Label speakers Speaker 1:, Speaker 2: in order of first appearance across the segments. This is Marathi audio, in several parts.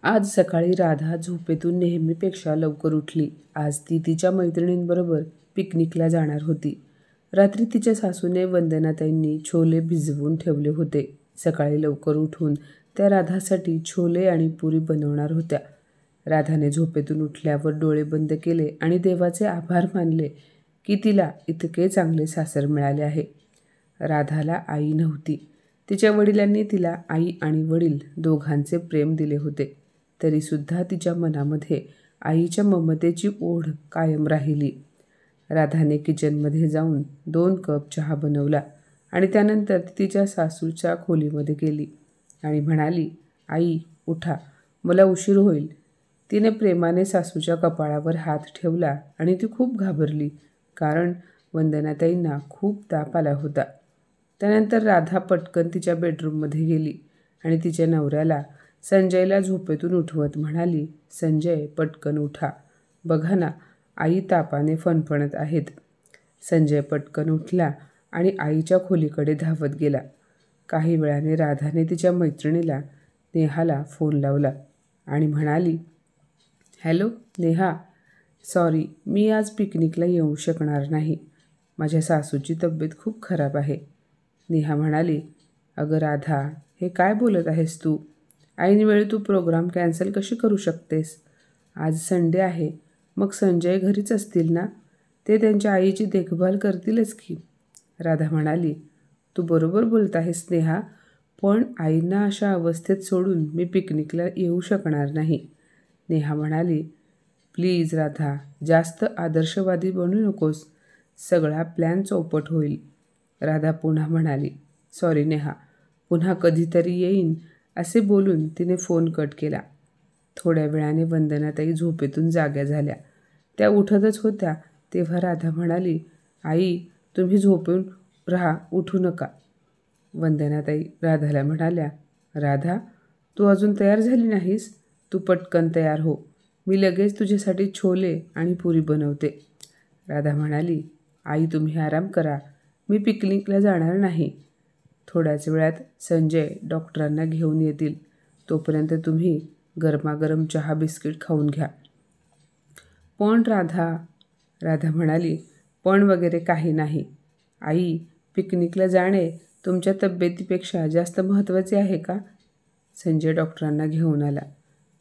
Speaker 1: आज सकाळी राधा झोपेतून नेहमीपेक्षा लवकर उठली. आज ती तिच्या मैत्रिणींबरोबर पिकनिकला जाणार होती. रात्री तिच्या सासूने वंदनाताईंनी छोले भिजवून ठेवले होते. सकाळी लवकर उठून त्या राधासाठी छोले आणि पुरी बनवणार होत्या. राधाने झोपेतून उठल्यावर डोळे बंद केले आणि देवाचे आभार मानले की तिला इतके चांगले सासर मिळाले आहे. राधाला आई नव्हती. तिच्या वडिलांनी तिला आई आणि वडील दोघांचे प्रेम दिले होते. तरीसुद्धा तिच्या मनामध्ये आईच्या ममतेची ओढ कायम राहिली. राधाने किचनमध्ये जाऊन 2 कप चहा बनवला आणि त्यानंतर ती तिच्या सासूच्या खोलीमध्ये गेली आणि म्हणाली, आई उठा, मला उशीर होईल. तिने प्रेमाने सासूच्या कपाळावर हात ठेवला आणि ती खूप घाबरली, कारण वंदनाताईंना खूप ताप आला होता. त्यानंतर राधा पटकन तिच्या बेडरूममध्ये गेली आणि तिच्या नवऱ्याला संजयला झोपेतून उठवत म्हणाली, संजय पटकन उठा, बघा ना आई तापाने फणफणत आहेत. संजय पटकन उठला आणि आईच्या खोलीकडे धावत गेला. काही वेळाने राधाने तिच्या मैत्रिणीला नेहाला फोन लावला आणि म्हणाली, हॅलो नेहा, सॉरी मी आज पिकनिकला येऊ शकणार नाही. माझ्या सासूची तब्येत खूप खराब आहे. नेहा म्हणाली, अगं राधा, हे काय बोलत आहेस तू? ऐनवेळी तू प्रोग्राम कॅन्सल कशी करू शकतेस? आज संडे आहे, मग संजय घरीच असतील ना? ते त्यांच्या आईची देखभाल करतीलच की. राधा म्हणाली, तू बरोबर बोलत आहेस नेहा, पण आईंना अशा अवस्थेत सोडून मी पिकनिकला येऊ शकणार नाही. नेहा म्हणाली, प्लीज राधा, जास्त आदर्शवादी बनू नकोस, सगळा प्लॅन चौपट होईल. राधा पुन्हा म्हणाली, सॉरी नेहा, पुन्हा कधीतरी येईन, असे बोलून तिने फोन कट केला. थोड्या वेळाने वंदनाताई झोपेतून जाग्या झाल्या. त्या उठतच होत्या तेव्हा राधा म्हणाली, आई तुम्ही झोपून राहा, उठू नका. वंदनाताई राधाला म्हणाल्या, राधा तू अजून तयार झाली नाहीस? तू पटकन तयार हो, मी लगेच तुझ्यासाठी छोले आणि पुरी बनवते. राधा म्हणाली, आई तुम्ही आराम करा, मी पिकनिकला जाणार नाही. थोड्याच वेळात संजय डॉक्टरांना घेऊन येतील. तोपर्यंत तुम्ही गरमागरम चहा बिस्किट खाऊन घ्या. पण राधा म्हणाली, पण वगैरे काही नाही. आई, पिकनिकला जाणे तुमच्या तब्येतीपेक्षा जास्त महत्त्वाचे आहे का? संजय डॉक्टरांना घेऊन आला.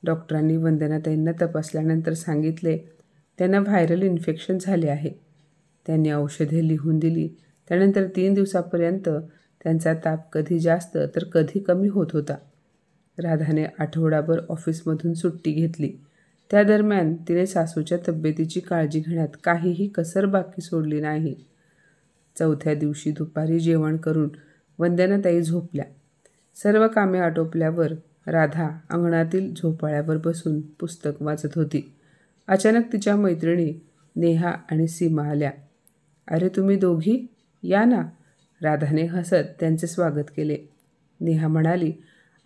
Speaker 1: डॉक्टरांनी वंदनाताईंना तपासल्यानंतर सांगितले, त्यांना व्हायरल इन्फेक्शन झाले आहे. त्यांनी औषधे लिहून दिली. त्यानंतर 3 दिवसापर्यंत त्यांचा ताप कधी जास्त तर कधी कमी होत होता. राधाने आठवडाभर ऑफिसमधून सुट्टी घेतली. त्या दरम्यान तिने सासूच्या तब्येतीची काळजी घेण्यात काहीही कसर बाकी सोडली नाही. 4थ्या दिवशी दुपारी जेवण करून वंदनाताई झोपल्या. सर्व कामे आटोपल्यावर राधा अंगणातील झोपाळ्यावर बसून पुस्तक वाचत होती. अचानक तिच्या मैत्रिणी नेहा आणि सीमा आल्या. अरे तुम्ही दोघी या ना. राधाने हसत त्यांचे स्वागत केले. नेहा म्हणाली,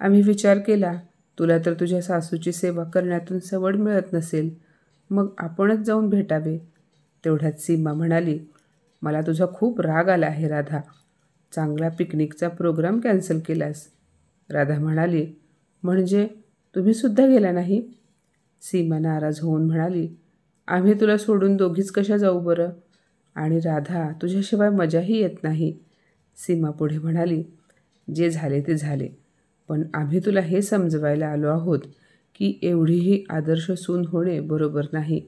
Speaker 1: आम्ही विचार केला, तुला तर तुझ्या सासूची सेवा करण्यातून सवड मिळत नसेल, मग आपणच जाऊन भेटावे. तेवढ्यात सीमा म्हणाली, मला तुझा खूप राग आला आहे राधा, चांगला पिकनिकचा प्रोग्राम कॅन्सल केलास. राधा म्हणाली, म्हणजे तुम्हीसुद्धा गेला नाही? सीमा नाराज होऊन म्हणाली, आम्ही तुला सोडून दोघीच कशा जाऊ बरं? आणि राधा, तुझ्याशिवाय मजाही येत नाही. सीमा पुढे म्हणाली, जे झाले ते झाले, पण आम्ही तुला हे समजवायला आलो आहोत की एवढीही आदर्श सून होणे बरोबर नाही.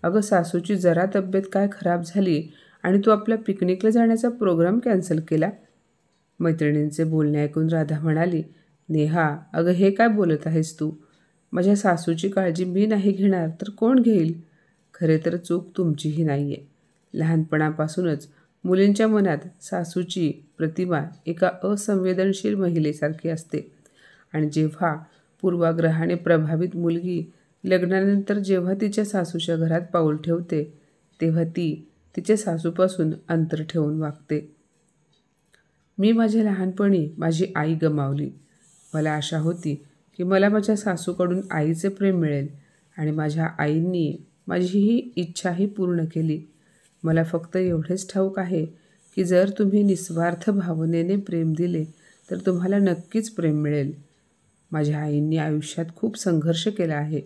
Speaker 1: अगं सासूची जरा तब्येत काय खराब झाली आणि तू आपल्या पिकनिकला जाण्याचा प्रोग्राम कॅन्सल केला. मैत्रिणींचे बोलणे ऐकून राधा म्हणाली, नेहा अगं हे काय बोलत आहेस तू? माझ्या सासूची काळजी मी नाही घेणार तर कोण घेईल? खरे तर चूक तुमचीही नाही आहे. लहानपणापासूनच मुलींच्या मनात सासूची प्रतिमा एका असंवेदनशील महिलेसारखी असते आणि जेव्हा पूर्वाग्रहाने प्रभावित मुलगी लग्नानंतर जेव्हा तिच्या सासूच्या घरात पाऊल ठेवते तेव्हा ती तिच्या सासूपासून अंतर ठेवून वागते. मी माझ्या लहानपणी माझी आई गमावली. मला आशा होती की मला माझ्या सासूकडून आईचे प्रेम मिळेल आणि माझ्या आईंनी माझी ही इच्छाही पूर्ण केली. मला फक्त एवढेच ठाऊक आहे की जर तुम्ही निस्वार्थ भावनेने प्रेम दिले तर तुम्हाला नक्कीच प्रेम मिळेल. माझ्या आईंनी आयुष्यात खूप संघर्ष केला आहे,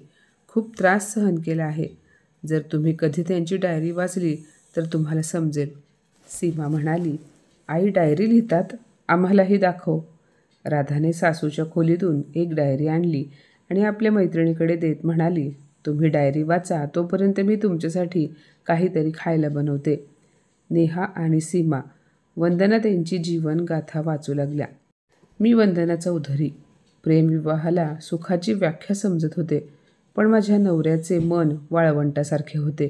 Speaker 1: खूप त्रास सहन केला आहे. जर तुम्ही कधी त्यांची डायरी वाचली तर तुम्हाला समजेल. सीमा म्हणाली, आई डायरी लिहितात? आम्हालाही दाखव. राधाने सासूच्या खोलीतून एक डायरी आणली आणि आपल्या मैत्रिणीकडे देत म्हणाली, तुम्ही डायरी वाचा, तोपर्यंत मी तुमच्यासाठी काहीतरी खायला बनवते. नेहा आणि सीमा वंदना त्यांची जीवनगाथा वाचू लागल्या. मी वंदना चौधरी. प्रेमविवाहाला सुखाची व्याख्या समजत होते, पण माझ्या नवऱ्याचे मन वाळवंटासारखे होते,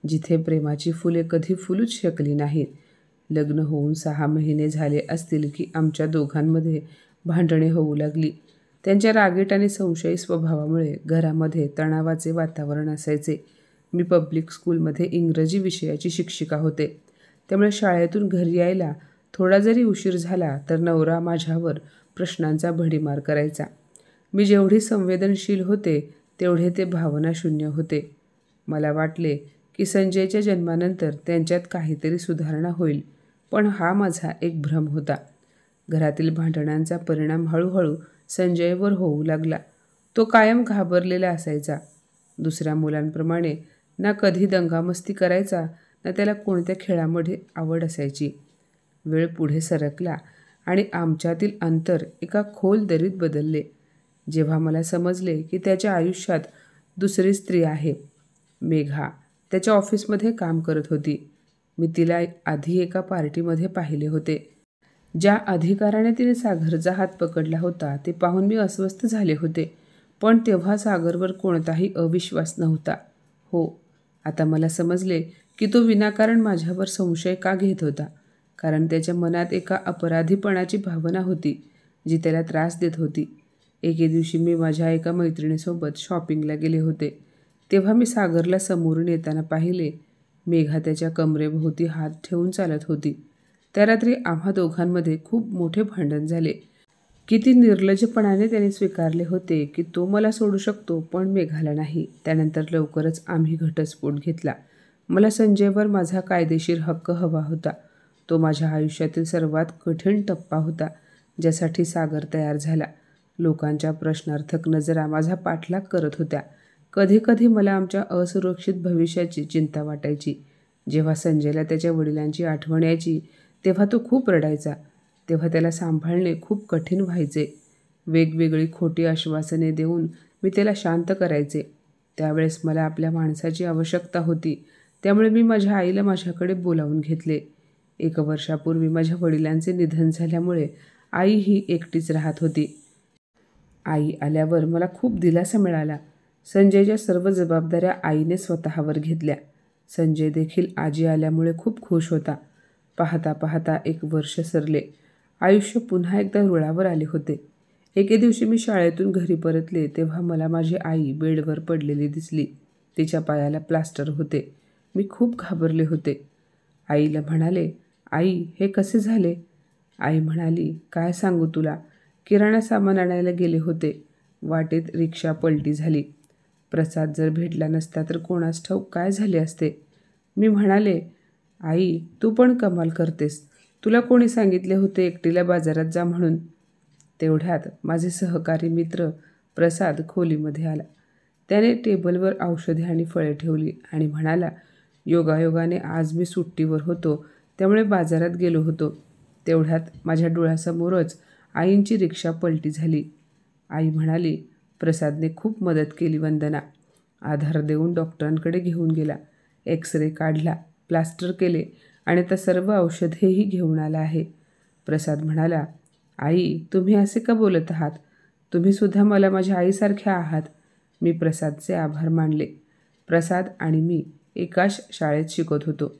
Speaker 1: जिथे प्रेमाची फुले कधी फुलूच शकली नाहीत. लग्न होऊन 6 महिने झाले असतील की आमच्या दोघांमध्ये भांडणे होऊ लागली. त्यांच्या रागीट आणि संशयी स्वभावामुळे घरामध्ये तणावाचे वातावरण असायचे. मी पब्लिक स्कूलमध्ये इंग्रजी विषयाची शिक्षिका होते, त्यामुळे शाळेतून घरी यायला थोडा जरी उशीर झाला तर नवरा माझ्यावर प्रश्नांचा भडीमार करायचा. मी जेवढी संवेदनशील होते तेवढे ते भावनाशून्य होते. मला वाटले की संजयच्या जन्मानंतर त्यांच्यात काहीतरी सुधारणा होईल, पण हा माझा एक भ्रम होता. घरातील भांडणांचा परिणाम हळूहळू संजयवर होऊ लागला. तो कायम घाबरलेला असायचा. दुसऱ्या मुलांप्रमाणे ना कधी दंगामस्ती करायचा, ना त्याला कोणत्या खेळामध्ये आवड असायची. वेळ पुढे सरकला आणि आमच्यातील अंतर एका खोल दरीत बदलले. जेव्हा मला समजले की त्याच्या आयुष्यात दुसरी स्त्री आहे. मेघा त्याच्या ऑफिसमध्ये काम करत होती. मी तिला आधी एका पार्टीमध्ये पाहिले होते. ज्या अधिकाराने तिने सागरचा हात पकडला होता ते पाहून मी अस्वस्थ झाले होते, पण तेव्हा सागरवर कोणताही अविश्वास नव्हता. हो, आता मला समजले की तो विनाकारण माझ्यावर संशय का घेत होता. कारण त्याच्या मनात एका अपराधीपणाची भावना होती, जी त्याला त्रास देत होती. एके दिवशी मी माझ्या एका मैत्रिणीसोबत शॉपिंगला गेले होते. तेव्हा मी सागरला समोरून येताना पाहिले. मेघा त्याच्या कमरेभोवती हात ठेवून चालत होती. त्या रात्री आम्हा दोघांमध्ये खूप मोठे भांडण झाले. किती निर्लज्जपणाने त्याने स्वीकारले होते की तो मला सोडू शकतो, पण मेघाला नाही. त्यानंतर लवकरच आम्ही घटस्फोट घेतला. मला संजयवर माझा कायदेशीर हक्क हवा होता. तो माझ्या आयुष्यातील सर्वात कठीण टप्पा होता, ज्यासाठी सागर तयार झाला. लोकांच्या प्रश्नार्थक नजरा माझा पाठलाग करत होत्या. कधीकधी मला आमच्या असुरक्षित भविष्याची चिंता वाटायची. जेव्हा संजयला त्याच्या वडिलांची आठवण यायची तेव्हा तो खूप रडायचा. तेव्हा त्याला सांभाळणे खूप कठीण व्हायचे. वेगवेगळी खोटी आश्वासने देऊन मी त्याला शांत करायचे. त्यावेळेस मला आपल्या माणसाची आवश्यकता होती, त्यामुळे मी माझ्या आईला माझ्याकडे बोलावून घेतले. 1 वर्षापूर्वी माझ्या वडिलांचे निधन झाल्यामुळे आई ही एकटीच राहत होती. आई आल्यावर मला खूप दिलासा मिळाला. संजयच्या सर्व जबाबदाऱ्या आईने स्वतःवर घेतल्या. संजय देखील आजी आल्यामुळे खूप खुश होता. पाहता पाहता 1 वर्ष सरले. आयुष्य पुन्हा एकदा रुळावर आले होते. एके दिवशी मी शाळेतून घरी परतले तेव्हा मला माझी आई बेडवर पडलेली दिसली. तिच्या पायाला प्लास्टर होते. मी खूप घाबरले होते. आईला म्हणाले, आई हे कसे झाले? आई म्हणाली, काय सांगू तुला, किराणा सामान आणायला गेले होते. वाटेत रिक्षा पलटी झाली. प्रसाद जर भेटला नसता तर कोणास ठाऊक काय झाले असते. मी म्हणाले, आई तू पण कमाल करतेस. तुला कोणी सांगितले होते एकटीला बाजारात जा म्हणून? तेवढ्यात माझे सहकारी मित्र प्रसाद खोलीमध्ये आला. त्याने टेबलवर औषधे आणि फळे ठेवली आणि म्हणाला, योगायोगाने आज मी सुट्टीवर होतो, त्यामुळे बाजारात गेलो होतो. तेवढ्यात माझ्या डोळ्यासमोरच आईंची रिक्षा पलटी झाली. आई म्हणाली, प्रसादने खूप मदत केली वंदना. आधार देऊन डॉक्टरांकडे घेऊन गेला. एक्सरे काढला, प्लास्टर केले आणि आता सर्व औषधेही घेऊन आला आहे. प्रसाद म्हणाला, आई तुम्ही असे का बोलत आहात? तुम्ही सुद्धा मला माझ्या आईसारख्या आहात. मी प्रसादचे आभार मानले. प्रसाद आणि मी एकाच शाळेत शिकत होतो.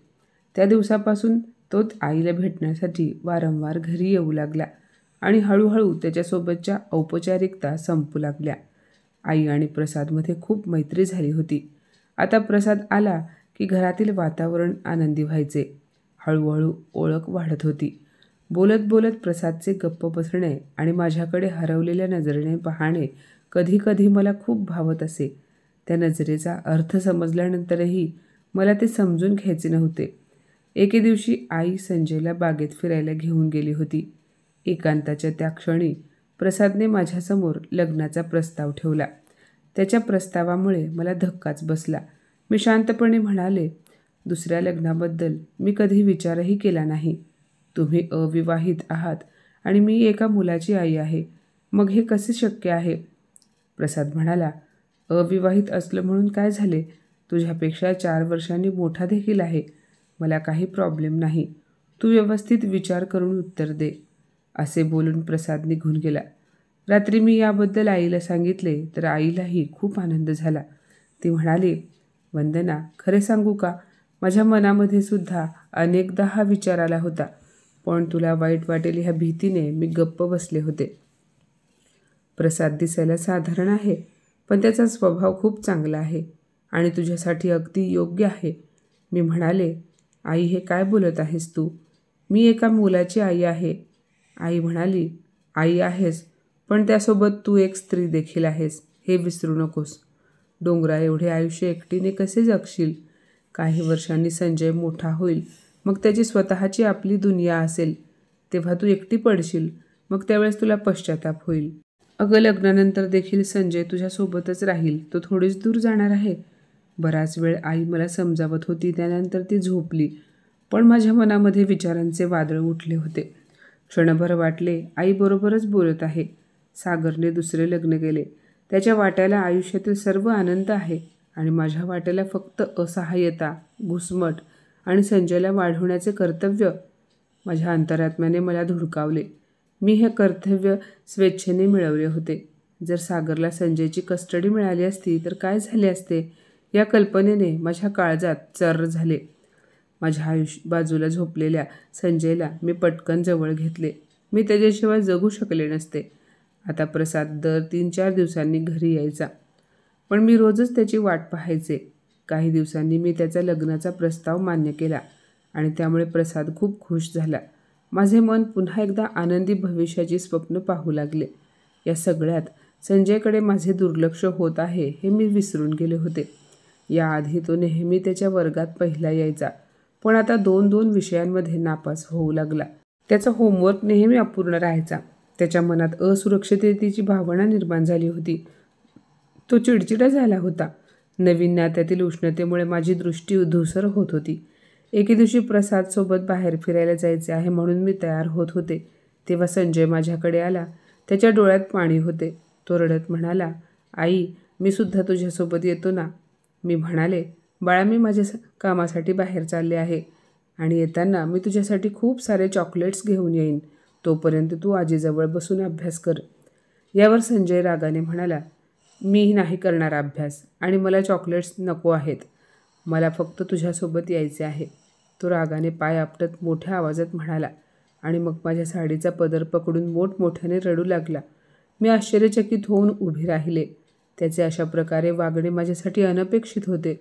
Speaker 1: त्या दिवसापासून तोच आईला भेटण्यासाठी वारंवार घरी येऊ लागला आणि हळूहळू त्याच्यासोबतच्या औपचारिकता संपू लागल्या. आई आणि प्रसादमध्ये खूप मैत्री झाली होती. आता प्रसाद आला की घरातील वातावरण आनंदी व्हायचे. हळूहळू ओळख वाढत होती. बोलत बोलत प्रसादचे गप्प बसणे आणि माझ्याकडे हरवलेल्या नजरेने पाहणे कधीकधी मला खूप भावत असे. त्या नजरेचा अर्थ समजल्यानंतरही मला ते समजून घ्यायचे नव्हते. एके दिवशी आई संजयला बागेत फिरायला घेऊन गेली होती. एकांताच्या त्या क्षणी प्रसादने माझ्यासमोर लग्नाचा प्रस्ताव ठेवला. त्याच्या प्रस्तावामुळे मला धक्काच बसला. मी शांतपणे म्हणाले, दुसऱ्या लग्नाबद्दल मी कधी विचारही केला नाही. तुम्ही अविवाहित आहात आणि मी एका मुलाची आई आहे. मग हे कसे शक्य आहे? प्रसाद म्हणाला, अविवाहित असलं म्हणून काय झाले? तुझ्यापेक्षा 4 वर्षांनी मोठा देखील आहे. मला काही प्रॉब्लेम नाही. तू व्यवस्थित विचार करून उत्तर दे. असे बोलून प्रसाद निघून गेला. रात्री मी याबद्दल आईला सांगितले तर आईलाही खूप आनंद झाला. ती म्हणाली, वंदना, खरे सांगू का, माझ्या मनामध्ये सुद्धा अनेकदा हा विचार आला होता. पण तुला वाईट वाटेल ह्या भीतीने मी गप्प बसले होते. प्रसाद दिसायला साधारण आहे, पण त्याचा स्वभाव खूप चांगला आहे आणि तुझ्यासाठी अगदी योग्य आहे. मी म्हणाले, आई, हे काय बोलत आहेस तू? मी एका मुलाची आई आहे. आई म्हणाली, आई आहेस, पण त्यासोबत तू एक स्त्री देखील आहेस, हे विसरू नकोस. डोंगरा एवढे आयुष्य एकटीने कसे जगशील? काही वर्षांनी संजय मोठा होईल, मग त्याची स्वतःची आपली दुनिया असेल. तेव्हा तू एकटी पडशील. मग त्यावेळेस तुला पश्चाताप होईल. अगं, लग्नानंतर देखील संजय तुझ्यासोबतच राहील. तो थोडीच दूर जाणार आहे. बराच वेळ आई मला समजावत होती. त्यानंतर ती झोपली. पण माझ्या मनामध्ये विचारांचे वादळ उठले होते. क्षणभर वाटले, आई बरोबरच बोलत आहे. सागरने दुसरे लग्न केले. त्याच्या वाट्याला आयुष्यातील सर्व आनंद आहे आणि माझ्या वाट्याला फक्त असहाय्यता, घुसमट आणि संजयला वाढवण्याचे कर्तव्य. माझ्या अंतरात्म्याने मला धुडकावले. मी हे कर्तव्य स्वेच्छेने मिळवले होते. जर सागरला संजयची कस्टडी मिळाली असती तर काय झाले असते, या कल्पनेने माझ्या काळजात चर्र झाले. माझ्या बाजूला झोपलेल्या संजयला मी पटकन जवळ घेतले. मी त्याच्याशिवाय जगू शकले नसते. आता प्रसाद दर 3-4 दिवसांनी घरी यायचा, पण मी रोजच त्याची वाट पाहायचे. काही दिवसांनी मी त्याचा लग्नाचा प्रस्ताव मान्य केला आणि त्यामुळे प्रसाद खूप खुश झाला. माझे मन पुन्हा एकदा आनंदी भविष्याची स्वप्न पाहू लागले. या सगळ्यात संजयकडे माझे दुर्लक्ष होत आहे हे मी विसरून गेले होते. याआधी तो नेहमी त्याच्या वर्गात पहिला यायचा, पण आता 2-2 विषयांमध्ये नापास होऊ लागला. त्याचा होमवर्क नेहमी अपूर्ण राहायचा. त्याच्या मनात असुरक्षिततेची भावना निर्माण झाली होती. तो चिडचिडा झाला होता. नवीन नात्यातील उष्णतेमुळे माझी दृष्टी धूसर होत होती. एके दिवशी प्रसादसोबत बाहेर फिरायला जायचे आहे म्हणून मी तयार होत होते. तेव्हा संजय माझ्याकडे आला. त्याच्या डोळ्यात पाणी होते. तो रडत म्हणाला, आई, मी सुद्धा तुझ्यासोबत येतो ना? मी म्हणाले, बाळा, मी माझ्या कामासाठी बाहेर चालले आहे आणि येताना मी तुझ्यासाठी खूप सारे चॉकलेट्स घेऊन येईन. तोपर्यंत तू आजीजवळ बसून अभ्यास कर. यावर संजय रागाने म्हणाला, मी नाही करणार अभ्यास आणि मला चॉकलेट्स नको आहेत. मला फक्त तुझ्यासोबत यायचे आहे. तो रागाने पाय आपटत मोठ्या आवाजात म्हणाला आणि मग माझ्या साडीचा पदर पकडून मोठमोठ्याने रडू लागला. मी आश्चर्यचकित होऊन उभे राहिले. त्याचे अशा प्रकारे वागणे माझ्यासाठी अनपेक्षित होते.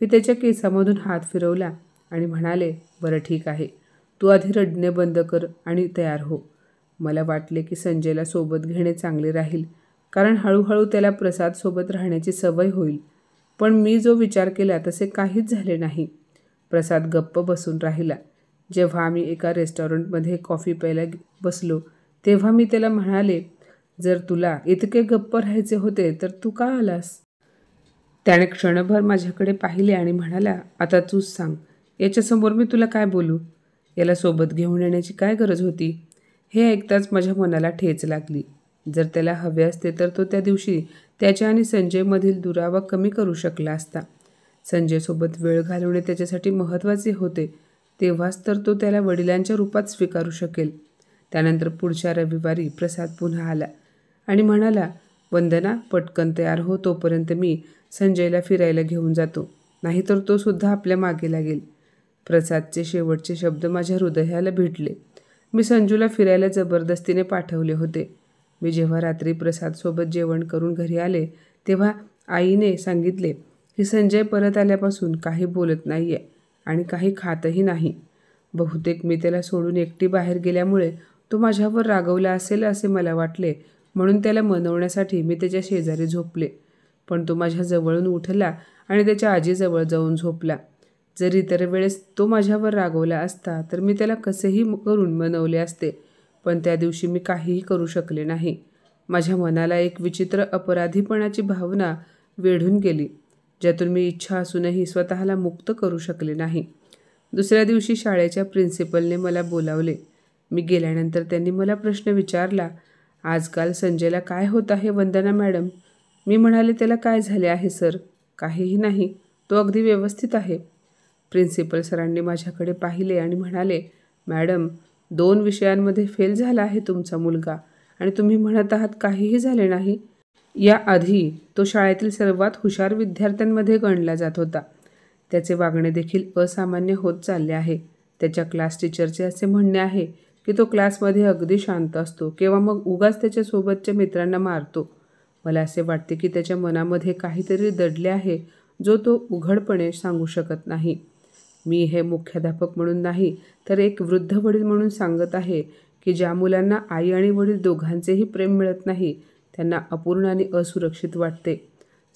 Speaker 1: मी त्याच्या केसामधून हात फिरवला आणि म्हणाले, बरं ठीक आहे, तू आधी रडणे बंद कर आणि तयार हो. मला वाटले की संजयला सोबत घेणे चांगले राहील, कारण हळूहळू त्याला प्रसादसोबत राहण्याची सवय होईल. पण मी जो विचार केला तसे काहीच झाले नाही. प्रसाद गप्प बसून राहिला. जेव्हा आम्ही एका रेस्टॉरंटमध्ये कॉफी प्यायला बसलो तेव्हा मी त्याला म्हणाले, जर तुला इतके गप्प राहायचे होते तर तू का आलास? त्याने क्षणभर माझ्याकडे पाहिले आणि म्हणाला, आता तूच सांग, याच्यासमोर मी तुला काय बोलू? याला सोबत घेऊन येण्याची काय गरज होती? हे ऐकताच माझ्या मनाला ठेच लागली. जर त्याला हवे असते तर तो त्या दिवशी त्याच्या आणि संजयमधील दुरावा कमी करू शकला असता. संजयसोबत वेळ घालवणे त्याच्यासाठी महत्त्वाचे होते. तेव्हाच तर तो त्याला वडिलांच्या रूपात स्वीकारू शकेल. त्यानंतर पुढच्या रविवारी प्रसाद पुन्हा आला आणि म्हणाला, वंदना, पटकन तयार हो, तोपर्यंत मी संजयला फिरायला घेऊन जातो, नाहीतर तो सुद्धा आपल्या मागे लागेल. प्रसादचे शेवटचे शब्द माझ्या हृदयाला भिडले. मी संजूला फिरायला जबरदस्तीने पाठवले होते. मी जेव्हा रात्री प्रसादसोबत जेवण करून घरी आले तेव्हा आईने सांगितले की संजय परत आल्यापासून काही बोलत नाही आहे आणि काही खातही नाही. बहुतेक मी त्याला सोडून एकटी बाहेर गेल्यामुळे तो माझ्यावर रागवला असेल असे मला वाटले, म्हणून त्याला मनवण्यासाठी मी त्याच्या शेजारी झोपले. पण तो माझ्या जवळून उठला आणि त्याच्या आजीजवळ जाऊन झोपला. जर इतर वेळेस तो माझ्यावर रागवला असता तर मी त्याला कसेही करून मनवले असते, पण त्या दिवशी मी काहीही करू शकले नाही. माझ्या मनाला एक विचित्र अपराधीपणाची भावना वेढून गेली, ज्यातून मी इच्छा असूनही स्वतःला मुक्त करू शकले नाही. दुसऱ्या दिवशी शाळेच्या प्रिन्सिपलने मला बोलावले. मी गेल्यानंतर त्यांनी मला प्रश्न विचारला, आजकाल संजयला काय होत आहे वंदना मॅडम? मी म्हणाले, त्याला काय झाले आहे सर? काहीही नाही, तो अगदी व्यवस्थित आहे. प्रिन्सिपल सरांनी माझ्याकडे पाहिले आणि म्हणाले, मॅडम, 2 विषयांमध्ये फेल झाला आहे तुमचा मुलगा आणि तुम्ही म्हणत आहात काहीही झाले नाही. याआधी तो शाळेतील सर्वात हुशार विद्यार्थ्यांमध्ये गणला जात होता. त्याचे वागणे देखील असामान्य होत चालले आहे. त्याच्या क्लास टीचरचे असे म्हणणे आहे की तो क्लासमध्ये अगदी शांत असतो किंवा मग उगाच त्याच्यासोबतच्या मित्रांना मारतो. मला असे वाटते की त्याच्या मनामध्ये काहीतरी दडले आहे जो तो उघडपणे सांगू शकत नाही. मी हे मुख्याध्यापक म्हणून नाही तर एक वृद्ध वडील म्हणून सांगत आहे की ज्या मुलांना आई आणि वडील दोघांचेही प्रेम मिळत नाही त्यांना अपूर्ण आणि असुरक्षित वाटते.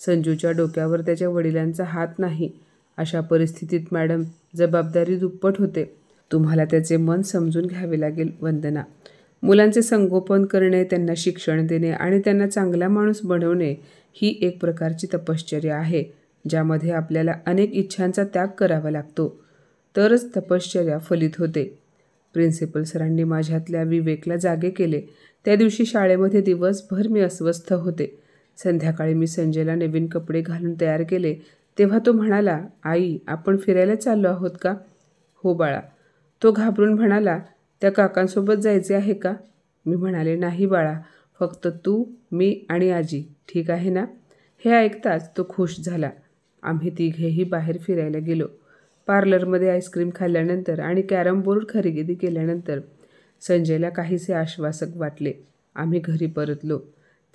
Speaker 1: संजूच्या डोक्यावर त्याच्या वडिलांचा हात नाही. अशा परिस्थितीत मॅडम, जबाबदारी दुप्पट होते. तुम्हाला त्याचे मन समजून घ्यावे लागेल वंदना. मुलांचे संगोपन करणे, त्यांना शिक्षण देणे आणि त्यांना चांगला माणूस बनवणे ही एक प्रकारची तपश्चर्या आहे, ज्यामध्ये आपल्याला अनेक इच्छांचा त्याग करावा लागतो. तरच तपश्चर्या फलित होते. प्रिन्सिपल सरांनी माझ्यातल्या विवेकला जागे केले. त्या दिवशी शाळेमध्ये दिवसभर मी अस्वस्थ होते. संध्याकाळी मी संजयला नवीन कपडे घालून तयार केले तेव्हा तो म्हणाला, आई, आपण फिरायला चाललो आहोत का? हो बाळा. तो घाबरून म्हणाला, त्या काकांसोबत जायचे आहे का? मी म्हणाले, नाही बाळा, फक्त तू, मी आणि आजी, ठीक आहे ना? हे ऐकताच तो खुश झाला. आम्ही तिघेही बाहेर फिरायला गेलो. पार्लरमध्ये आईस्क्रीम खाल्ल्यानंतर आणि कॅरम बोर्ड खरेदी केल्यानंतर संजयला काहीसे आश्वासक वाटले. आम्ही घरी परतलो.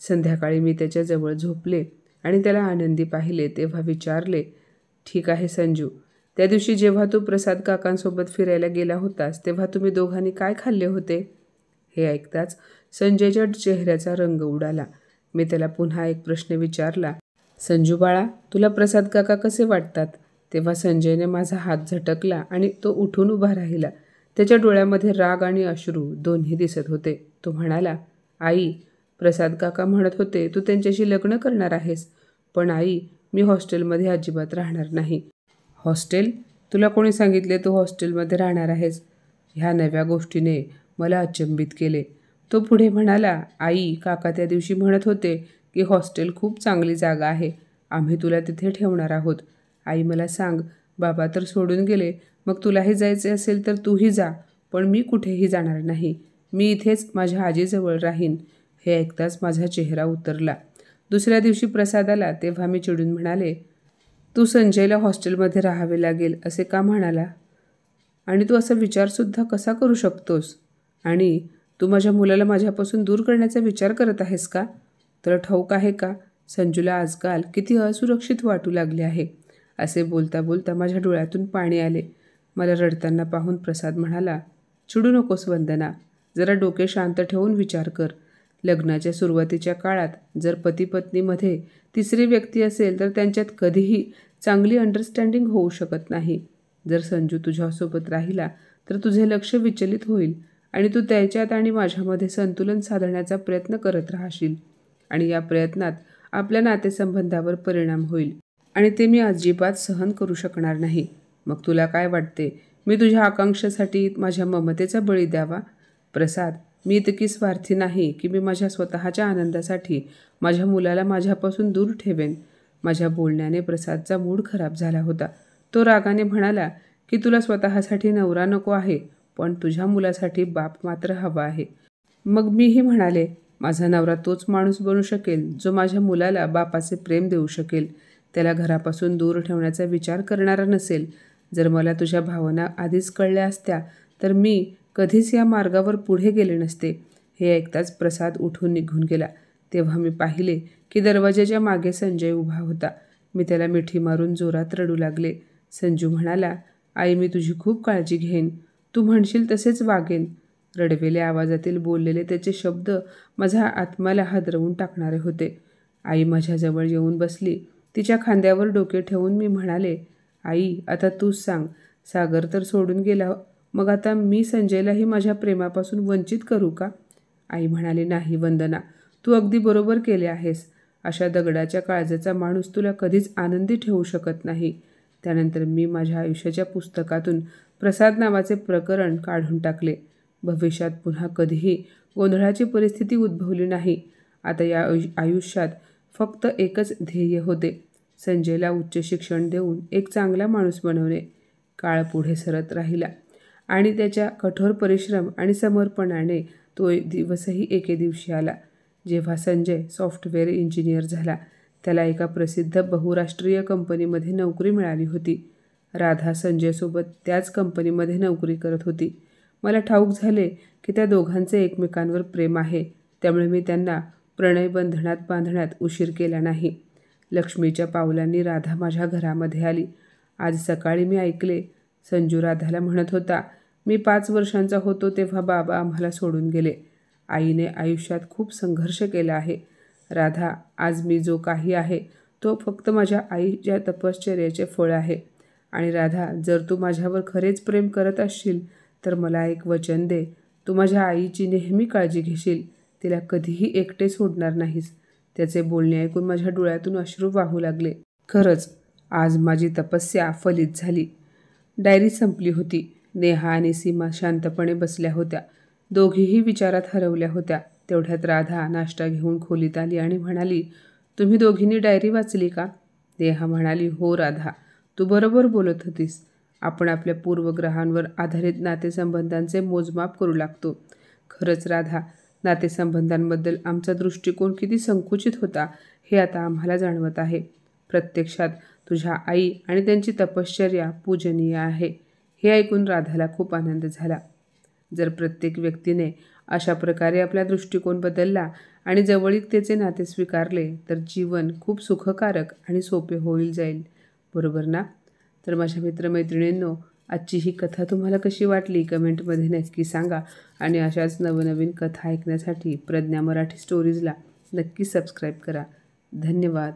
Speaker 1: संध्याकाळी मी त्याच्याजवळ झोपले आणि त्याला आनंदी पाहिले तेव्हा विचारले, ठीक आहे संजू, त्या दिवशी जेव्हा तू प्रसाद काकांसोबत फिरायला गेला होतास तेव्हा तुम्ही दोघांनी काय खाल्ले होते? हे ऐकताच संजयच्या चेहऱ्याचा रंग उडाला. मी त्याला पुन्हा एक प्रश्न विचारला, संजू बाळा, तुला प्रसाद काका कसे वाटतात? तेव्हा संजयने माझा हात झटकला आणि तो उठून उभा राहिला. त्याच्या डोळ्यामध्ये राग आणि अश्रू दोन्ही दिसत होते. तो म्हणाला, आई, प्रसाद काका म्हणत होते तू त्यांच्याशी लग्न करणार आहेस. पण आई, मी हॉस्टेलमध्ये अजिबात राहणार नाही. हॉस्टेल? तुला कोणी सांगितले तू हॉस्टेलमध्ये राहणार आहेस? ह्या नव्या गोष्टीने मला अचंबित केले. तो पुढे म्हणाला, आई, काका त्या दिवशी म्हणत होते की हॉस्टेल खूप चांगली जागा आहे. आम्ही तुला तिथे ठेवणार आहोत. आई, मला सांग, बाबा तर सोडून गेले. मग तुलाही जायचे असेल तर तूही जा, पण मी कुठेही जाणार नाही. मी इथेच माझ्या आजीजवळ राहीन. हे ऐकताच माझा चेहरा उतरला. दुसऱ्या दिवशी प्रसाद आला तेव्हा मी चिडून म्हणाले, तू संजयला हॉस्टेलमध्ये राहावे लागेल असे का म्हणाला? आणि तू असा विचारसुद्धा कसा करू शकतोस? आणि तू माझ्या मुलाला माझ्यापासून दूर करण्याचा विचार करत आहेस का? तर ठाऊक आहे का, संजूला आजकाल किती असुरक्षित वाटू लागले आहे. असे बोलता बोलता माझ्या डोळ्यातून पाणी आले. मला रडताना पाहून प्रसाद म्हणाला, चिडू नकोस वंदना, जरा डोके शांत ठेवून विचार कर. लग्नाच्या सुरुवातीच्या काळात जर पती पत्नीमध्ये तिसरी व्यक्ती असेल तर त्यांच्यात कधीही चांगली अंडरस्टँडिंग होऊ शकत नाही. जर संजू तुझ्यासोबत राहिला तर तुझे लक्ष विचलित होईल आणि तू त्याच्यात आणि माझ्यामध्ये संतुलन साधण्याचा प्रयत्न करत राहशील आणि या प्रयत्नात आपल्या नातेसंबंधावर परिणाम होईल आणि ते मी अजिबात सहन करू शकणार नाही. मग तुला काय वाटते, मी तुझ्या आकांक्षेसाठी माझ्या ममतेचा बळी द्यावा? प्रसाद, मी इतकी स्वार्थी नाही की मी माझ्या स्वतःच्या आनंदासाठी माझ्या मुलाला माझ्यापासून दूर ठेवेन. माझ्या बोलण्याने प्रसादचा मूड खराब झाला होता. तो रागाने म्हणाला की तुला स्वतःसाठी नवरा नको आहे, पण तुझ्या मुलासाठी बाप मात्र हवा आहे. मग मीही म्हणाले, माझा नवरा तोच माणूस बनू शकेल जो माझ्या मुलाला बापाचे प्रेम देऊ शकेल, त्याला घरापासून दूर ठेवण्याचा विचार करणारा नसेल. जर मला तुझ्या भावना आधीच कळल्या असत्या तर मी कधीच या मार्गावर पुढे गेले नसते. हे ऐकताच प्रसाद उठून निघून गेला. तेव्हा मी पाहिले की दरवाजाच्या मागे संजय उभा होता. मी त्याला मिठी मारून जोरात रडू लागले. संजू म्हणाला, आई, मी तुझी खूप काळजी घेईन. तू म्हणशील तसेच वागेन. रडवेल्या आवाजातील बोललेले त्याचे शब्द माझ्या आत्म्याला हादरवून टाकणारे होते. आई माझ्याजवळ येऊन बसली. तिच्या खांद्यावर डोके ठेवून मी म्हणाले, आई, आता तूच सांग, सागर तर सोडून गेला, मग आता मी संजयलाही माझ्या प्रेमापासून वंचित करू का? आई म्हणाली, नाही वंदना, तू अगदी बरोबर केले आहेस. अशा दगडाच्या काळजाचा माणूस तुला कधीच आनंदी ठेवू शकत नाही. त्यानंतर मी माझ्या आयुष्याच्या पुस्तकातून प्रसाद नावाचे प्रकरण काढून टाकले. भविष्यात पुन्हा कधीही गोंधळाची परिस्थिती उद्भवली नाही. आता या आयुष्यात फक्त एकच ध्येय होते, संजयला उच्च शिक्षण देऊन एक चांगला माणूस बनवणे. काळ पुढे सरत राहिला आणि त्याच्या कठोर परिश्रम आणि समर्पणाने तो दिवसही एके दिवशी आला, जेव्हा संजय सॉफ्टवेअर इंजिनियर झाला. त्याला एका प्रसिद्ध बहुराष्ट्रीय कंपनीमध्ये नोकरी मिळाली होती. राधा संजयसोबत त्याच कंपनीमध्ये नोकरी करत होती. मला ठाऊक झाले की त्या दोघांचे एकमेकांवर प्रेम आहे, त्यामुळे मी त्यांना प्रणयबंधनात बांधण्यात उशीर केला नाही. लक्ष्मीच्या पावलांनी राधा माझ्या घरामध्ये आली. आज सकाळी मी ऐकले, संजू राधाला म्हणत होता, मी 5 वर्षांचा होतो तेव्हा बाबा आम्हाला सोडून गेले. आईने आयुष्यात खूप संघर्ष केला आहे. राधा, आज मी जो काही आहे तो फक्त माझ्या आईच्या तपश्चर्याचे फळ आहे. आणि राधा, जर तू माझ्यावर खरेच प्रेम करत असशील तर मला एक वचन दे. तू माझ्या आईची नेहमी काळजी घेशील, तिला कधीही एकटे सोडणार नाहीस. त्याचे बोलणे ऐकून माझ्या डोळ्यातून अश्रू वाहू लागले. खरंच आज माझी तपस्या फलित झाली. डायरी संपली होती. नेहा आणि सीमा शांतपणे बसल्या होत्या. दोघीही विचारात हरवल्या होत्या. तेवढ्यात राधा नाश्ता घेऊन खोलीत आली आणि म्हणाली, तुम्ही दोघींनी डायरी वाचली का? नेहा म्हणाली, हो राधा, तू बरोबर बोलत होतीस. आपण आपल्या पूर्वग्रहांवर आधारित नातेसंबंधांचे मोजमाप करू लागतो. खरंच राधा, नातेसंबंधांबद्दल आमचा दृष्टिकोन किती संकुचित होता हे आता आम्हाला जाणवत आहे. प्रत्यक्षात तुझ्या आई आणि त्यांची तपश्चर्या पूजनीय आहे. हे ऐकून राधाला खूप आनंद झाला. जर प्रत्येक व्यक्तीने अशा प्रकारे आपला दृष्टिकोन बदलला आणि जवळीकतेचे नाते स्वीकारले तर जीवन खूप सुखकारक आणि सोपे होईल जाईल. बरोबर ना? तर माझ्या मित्रमैत्रिणींनो, आजची ही कथा तुम्हाला कशी वाटली कमेंटमध्ये नक्की सांगा. आणि अशाच नवनवीन कथा ऐकण्यासाठी प्रज्ञा मराठी स्टोरीजला नक्की सबस्क्राईब करा. धन्यवाद.